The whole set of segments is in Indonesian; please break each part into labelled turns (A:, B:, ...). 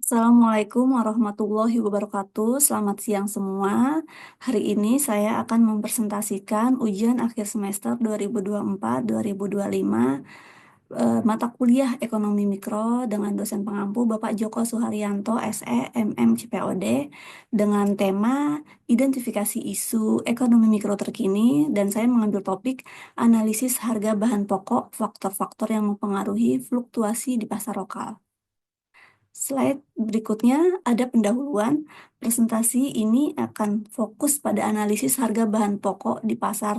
A: Assalamualaikum warahmatullahi wabarakatuh. Selamat siang semua. Hari ini saya akan mempresentasikan ujian akhir semester 2024-2025 mata kuliah Ekonomi Mikro dengan dosen pengampu Bapak Joko Suharyanto, SE, MM, CPOD dengan tema identifikasi isu ekonomi mikro terkini, dan saya mengambil topik analisis harga bahan pokok, faktor-faktor yang mempengaruhi fluktuasi di pasar lokal. Slide berikutnya ada pendahuluan. Presentasi ini akan fokus pada analisis harga bahan pokok di pasar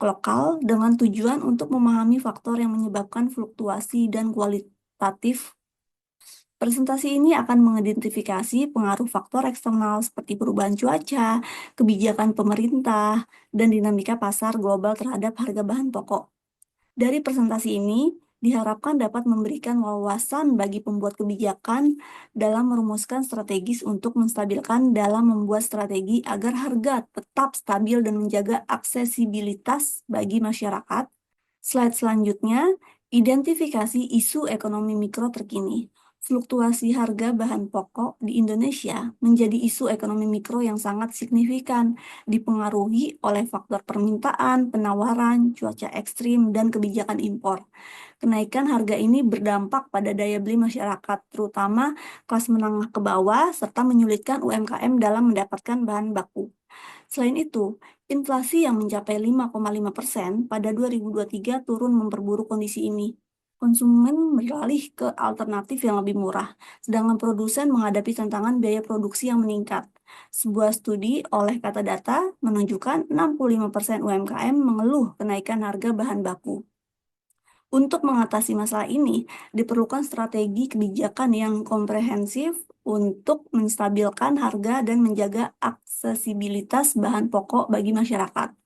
A: lokal dengan tujuan untuk memahami faktor yang menyebabkan fluktuasi dan kualitatif. Presentasi ini akan mengidentifikasi pengaruh faktor eksternal seperti perubahan cuaca, kebijakan pemerintah, dan dinamika pasar global terhadap harga bahan pokok. Dari presentasi ini, diharapkan dapat memberikan wawasan bagi pembuat kebijakan dalam merumuskan strategis untuk menstabilkan dalam membuat strategi agar harga tetap stabil dan menjaga aksesibilitas bagi masyarakat. Slide selanjutnya, identifikasi isu ekonomi mikro terkini. Fluktuasi harga bahan pokok di Indonesia menjadi isu ekonomi mikro yang sangat signifikan, dipengaruhi oleh faktor permintaan, penawaran, cuaca ekstrim, dan kebijakan impor. Kenaikan harga ini berdampak pada daya beli masyarakat, terutama kelas menengah ke bawah, serta menyulitkan UMKM dalam mendapatkan bahan baku. Selain itu, inflasi yang mencapai 5,5% pada 2023 turun memperburuk kondisi ini. Konsumen beralih ke alternatif yang lebih murah, sedangkan produsen menghadapi tantangan biaya produksi yang meningkat. Sebuah studi oleh Kata Data menunjukkan 65% UMKM mengeluh kenaikan harga bahan baku. Untuk mengatasi masalah ini, diperlukan strategi kebijakan yang komprehensif untuk menstabilkan harga dan menjaga aksesibilitas bahan pokok bagi masyarakat.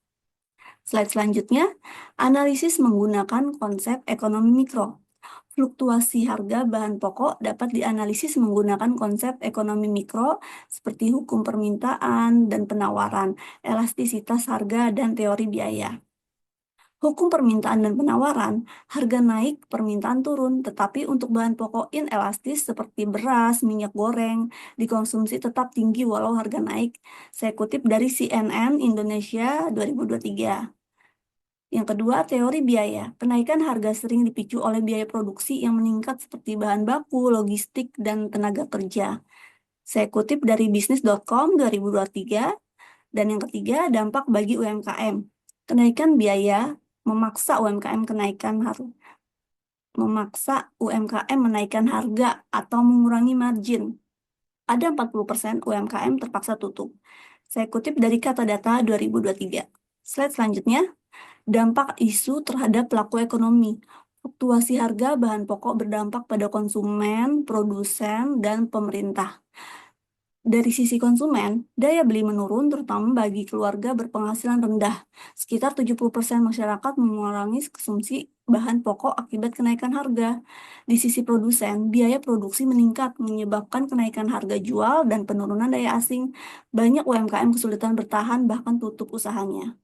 A: Slide selanjutnya, analisis menggunakan konsep ekonomi mikro. Fluktuasi harga bahan pokok dapat dianalisis menggunakan konsep ekonomi mikro seperti hukum permintaan dan penawaran, elastisitas harga, dan teori biaya. Hukum permintaan dan penawaran, harga naik, permintaan turun, tetapi untuk bahan pokok inelastis seperti beras, minyak goreng, dikonsumsi tetap tinggi walau harga naik. Saya kutip dari CNN Indonesia 2023. Yang kedua, teori biaya. Kenaikan harga sering dipicu oleh biaya produksi yang meningkat seperti bahan baku, logistik, dan tenaga kerja. Saya kutip dari bisnis.com 2023. Dan yang ketiga, dampak bagi UMKM. Kenaikan biaya memaksa UMKM menaikkan harga atau mengurangi margin. Ada 40% UMKM terpaksa tutup. Saya kutip dari Kata Data 2023. Slide selanjutnya, dampak isu terhadap pelaku ekonomi. Fluktuasi harga bahan pokok berdampak pada konsumen, produsen, dan pemerintah. Dari sisi konsumen, daya beli menurun terutama bagi keluarga berpenghasilan rendah. Sekitar 70% masyarakat mengurangi konsumsi bahan pokok akibat kenaikan harga. Di sisi produsen, biaya produksi meningkat menyebabkan kenaikan harga jual dan penurunan daya asing. Banyak UMKM kesulitan bertahan bahkan tutup usahanya.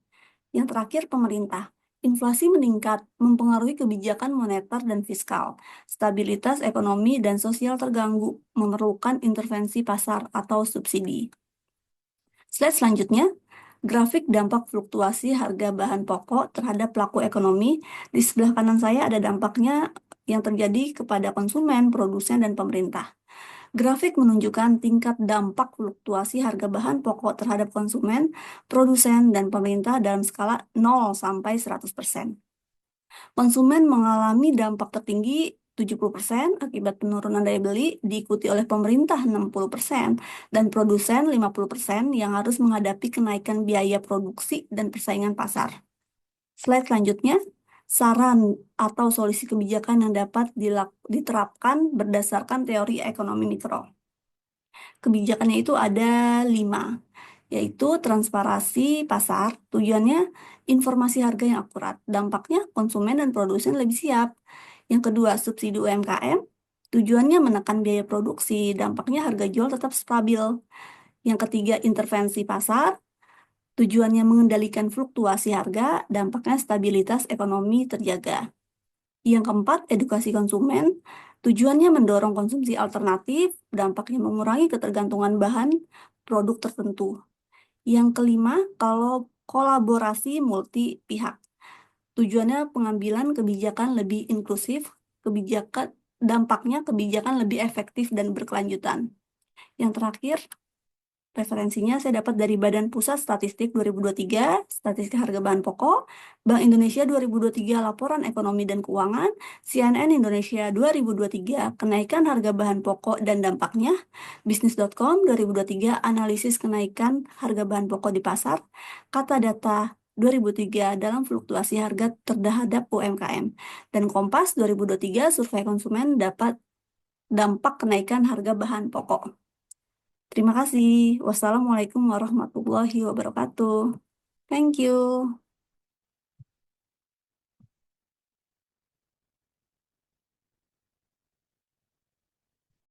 A: Yang terakhir, pemerintah. Inflasi meningkat, mempengaruhi kebijakan moneter dan fiskal. Stabilitas ekonomi dan sosial terganggu, memerlukan intervensi pasar atau subsidi. Slide selanjutnya, grafik dampak fluktuasi harga bahan pokok terhadap pelaku ekonomi. Di sebelah kanan saya ada dampaknya yang terjadi kepada konsumen, produsen, dan pemerintah. Grafik menunjukkan tingkat dampak fluktuasi harga bahan pokok terhadap konsumen, produsen, dan pemerintah dalam skala 0 sampai 100%. Konsumen mengalami dampak tertinggi 70% akibat penurunan daya beli, diikuti oleh pemerintah 60%, dan produsen 50% yang harus menghadapi kenaikan biaya produksi dan persaingan pasar. Slide selanjutnya, saran atau solusi kebijakan yang dapat diterapkan berdasarkan teori ekonomi mikro. Kebijakannya itu ada 5, yaitu transparansi pasar, tujuannya informasi harga yang akurat, dampaknya konsumen dan produsen lebih siap. Yang kedua, subsidi UMKM, tujuannya menekan biaya produksi, dampaknya harga jual tetap stabil. Yang ketiga, intervensi pasar, tujuannya mengendalikan fluktuasi harga, dampaknya stabilitas ekonomi terjaga. Yang keempat, edukasi konsumen, Tujuannya mendorong konsumsi alternatif, dampaknya mengurangi ketergantungan bahan produk tertentu. Yang kelima, kalau kolaborasi multi pihak. Tujuannya pengambilan kebijakan lebih inklusif, kebijakan dampaknya kebijakan lebih efektif dan berkelanjutan. Yang terakhir, referensinya saya dapat dari Badan Pusat Statistik 2023, Statistik Harga Bahan Pokok, Bank Indonesia 2023, Laporan Ekonomi dan Keuangan, CNN Indonesia 2023, Kenaikan Harga Bahan Pokok dan Dampaknya, Bisnis.com 2023, Analisis Kenaikan Harga Bahan Pokok di Pasar, Kata Data 2003 dalam fluktuasi harga terhadap UMKM, dan Kompas 2023, Survei Konsumen dapat dampak kenaikan harga bahan pokok. Terima kasih. Wassalamualaikum warahmatullahi wabarakatuh. Thank you.